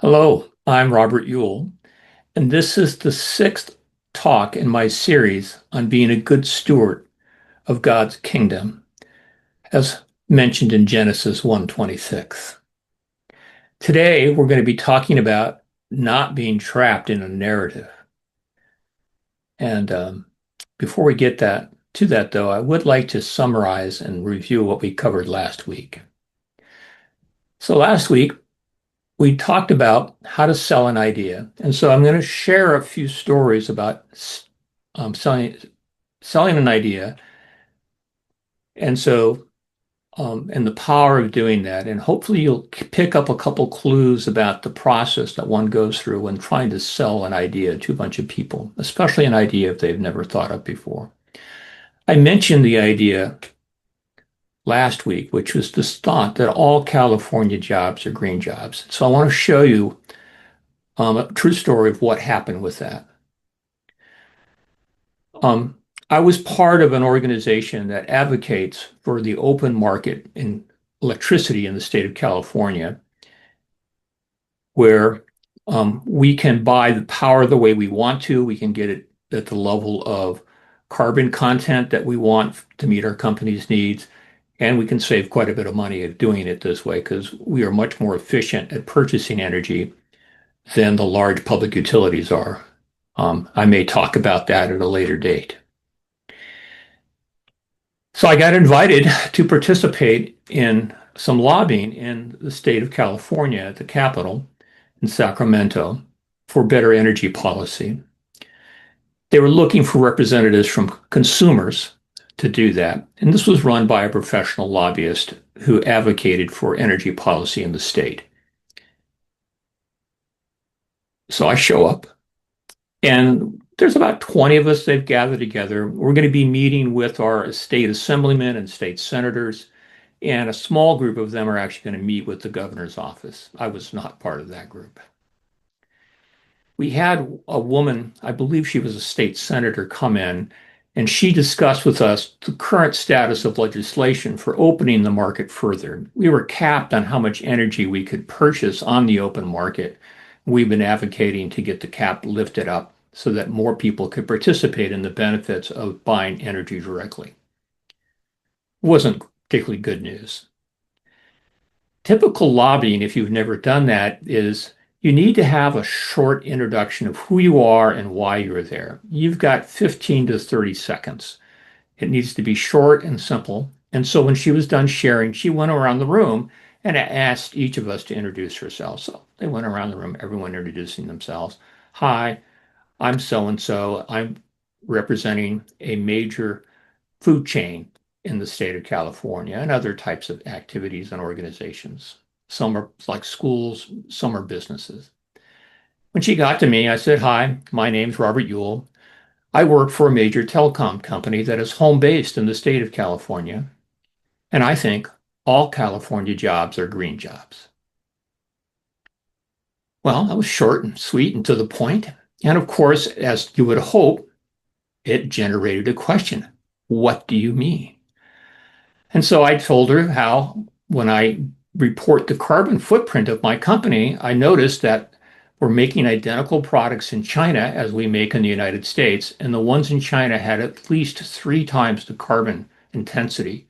Hello, I'm Robert Yule, and this is the sixth talk in my series on being a good steward of God's kingdom, as mentioned in Genesis 1:26. Today, we're going to be talking about not being trapped in a narrative. And before we get to that, though, I would like to summarize and review what we covered last week. So last week, we talked about how to sell an idea. And so I'm going to share a few stories about selling an idea. And so, and the power of doing that. And hopefully you'll pick up a couple clues about the process that one goes through when trying to sell an idea to a bunch of people, especially an idea if they've never thought of before. I mentioned the idea last week, which was this thought that all California jobs are green jobs. So I want to show you a true story of what happened with that. Um, I was part of an organization that advocates for the open market in electricity in the state of California, where we can buy the power the way we want to. We can get it at the level of carbon content that we want to meet our company's needs. And we can save quite a bit of money at doing it this way because we are much more efficient at purchasing energy than the large public utilities are. I may talk about that at a later date. So I got invited to participate in some lobbying in the state of California at the Capitol in Sacramento for better energy policy. They were looking for representatives from consumers to do that. And this was run by a professional lobbyist who advocated for energy policy in the state. So I show up, and there's about 20 of us. They've gathered together. We're going to be meeting with our state assemblymen and state senators, and a small group of them are actually going to meet with the governor's office. I was not part of that group. We had a woman, I believe she was a state senator, come in, and she discussed with us the current status of legislation for opening the market further. We were capped on how much energy we could purchase on the open market. We've been advocating to get the cap lifted up so that more people could participate in the benefits of buying energy directly. It wasn't particularly good news. Typical lobbying, if you've never done that, is you need to have a short introduction of who you are and why you're there. You've got 15 to 30 seconds. It needs to be short and simple. And so when she was done sharing, she went around the room and asked each of us to introduce herself. So they went around the room, everyone introducing themselves. Hi, I'm so and so. I'm representing a major food chain in the state of California and other types of activities and organizations. Some are like schools, some are businesses. When she got to me, I said, Hi, my name's Robert Yule. I work for a major telecom company that is home based in the state of California. And I think all California jobs are green jobs. Well, that was short and sweet and to the point. And of course, as you would hope, it generated a question. What do you mean? And so I told her how when I report the carbon footprint of my company, I noticed that we're making identical products in China as we make in the United States, and the ones in China had at least 3 times the carbon intensity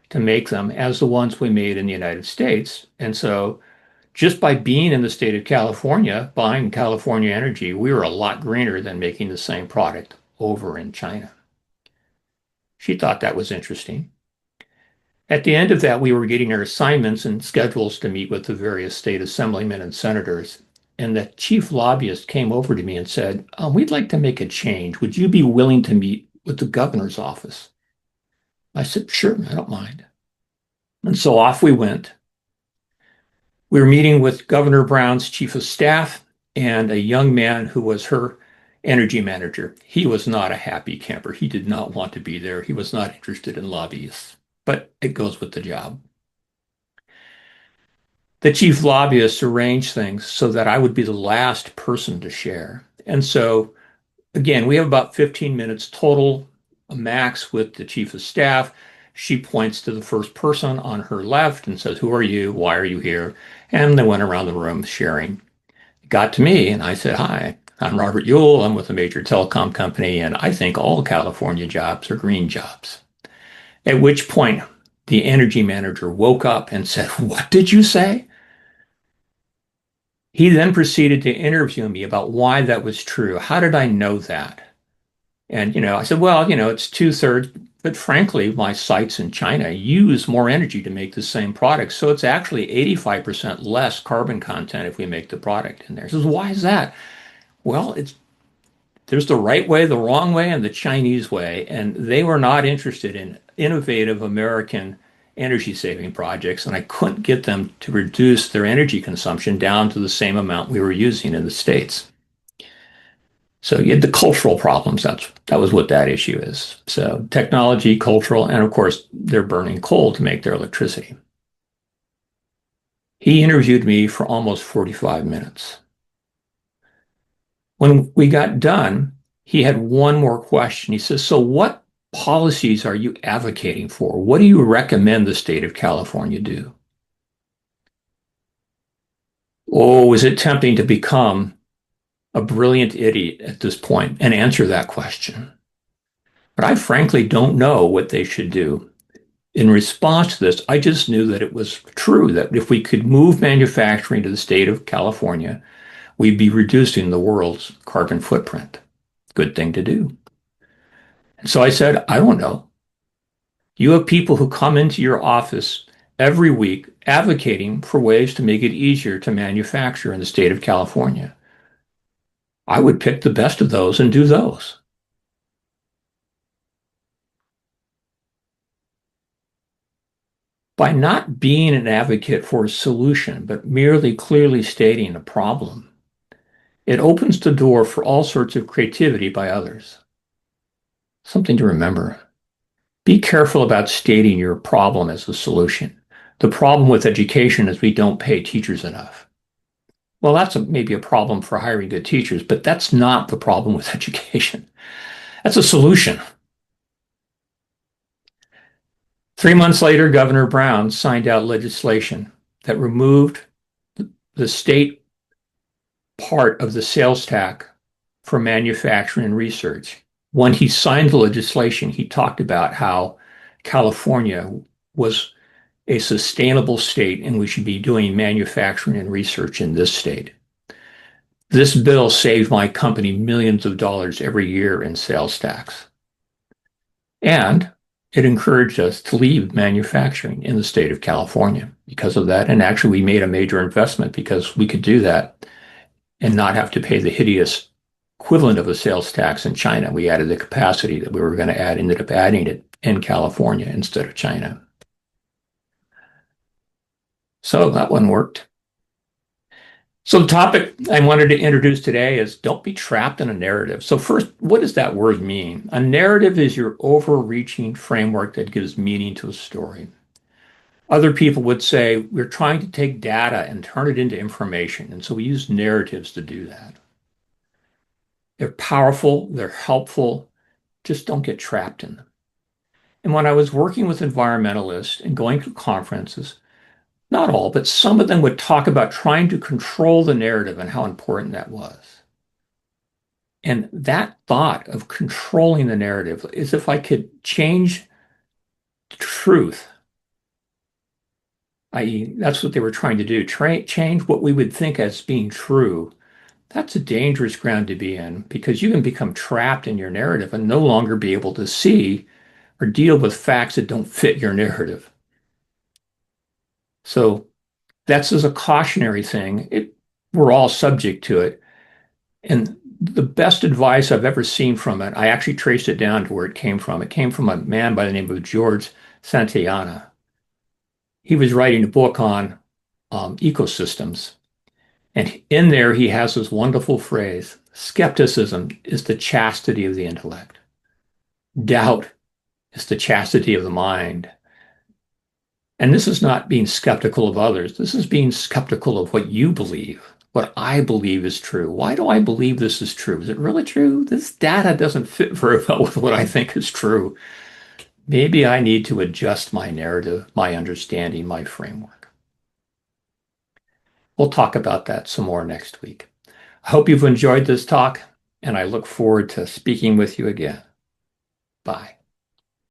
to make them as the ones we made in the United States. And so just by being in the state of California, buying California energy, we were a lot greener than making the same product over in China. She thought that was interesting. At the end of that, we were getting our assignments and schedules to meet with the various state assemblymen and senators. And the chief lobbyist came over to me and said, We'd like to make a change. Would you be willing to meet with the governor's office? I said, Sure, I don't mind. And so off we went. We were meeting with Governor Brown's chief of staff and a young man who was her energy manager. He was not a happy camper. He did not want to be there. He was not interested in lobbyists, but it goes with the job. The chief lobbyist arranged things so that I would be the last person to share. And so, again, we have about 15 minutes total, a max with the chief of staff. She points to the first person on her left and says, Who are you? Why are you here? And they went around the room sharing. got to me, and I said, "Hi, I'm Robert Ewell. I'm with a major telecom company, and I think all California jobs are green jobs." At which point, the energy manager woke up and said, "What did you say?" He then proceeded to interview me about why that was true. How did I know that? And, I said, well, it's two-thirds, but frankly, my sites in China use more energy to make the same product. So it's actually 85% less carbon content if we make the product in there. He says, why is that? Well, there's the right way, the wrong way, and the Chinese way. And they were not interested in innovative American energy saving projects. And I couldn't get them to reduce their energy consumption down to the same amount we were using in the States. So you had the cultural problems. That was what that issue is. So technology, cultural, and of course, they're burning coal to make their electricity. He interviewed me for almost 45 minutes. When we got done, he had one more question. He says, so what policies are you advocating for? What do you recommend the state of California do? Oh, is it tempting to become a brilliant idiot at this point and answer that question? But I frankly don't know what they should do. In response to this, I just knew that it was true that if we could move manufacturing to the state of California, we'd be reducing the world's carbon footprint. Good thing to do. And so I said, I don't know. You have people who come into your office every week advocating for ways to make it easier to manufacture in the state of California. I would pick the best of those and do those. By not being an advocate for a solution, but merely clearly stating a problem, it opens the door for all sorts of creativity by others. Something to remember. Be careful about stating your problem as a solution. The problem with education is we don't pay teachers enough. Well, that's maybe a problem for hiring good teachers, but that's not the problem with education. That's a solution. 3 months later, Governor Brown signed out legislation that removed the state part of the sales tax for manufacturing and research. When he signed the legislation, he talked about how California was a sustainable state and we should be doing manufacturing and research in this state. This bill saved my company millions of dollars every year in sales tax. And it encouraged us to leave manufacturing in the state of California because of that. And actually, we made a major investment because we could do that and not have to pay the hideous equivalent of a sales tax in China. We added the capacity that we were going to add, ended up adding it in California instead of China. So that one worked. So the topic I wanted to introduce today is don't be trapped in a narrative. So first, what does that word mean? A narrative is your overreaching framework that gives meaning to a story. Other people would say we're trying to take data and turn it into information. And so we use narratives to do that. They're powerful, they're helpful, just don't get trapped in them. And when I was working with environmentalists and going to conferences, not all, but some of them would talk about trying to control the narrative and how important that was. And that thought of controlling the narrative is if I could change truth, i.e., that's what they were trying to do, change what we would think as being true. That's a dangerous ground to be in because you can become trapped in your narrative and no longer be able to see or deal with facts that don't fit your narrative. So that's as a cautionary thing. We're all subject to it. And the best advice I've ever seen from it, I actually traced it down to where it came from. It came from a man by the name of George Santayana. He was writing a book on ecosystems. And in there, he has this wonderful phrase, skepticism is the chastity of the intellect. Doubt is the chastity of the mind. And this is not being skeptical of others. This is being skeptical of what you believe, what I believe is true. Why do I believe this is true? Is it really true? This data doesn't fit very well with what I think is true. Maybe I need to adjust my narrative, my understanding, my framework. We'll talk about that some more next week. I hope you've enjoyed this talk, and I look forward to speaking with you again. Bye.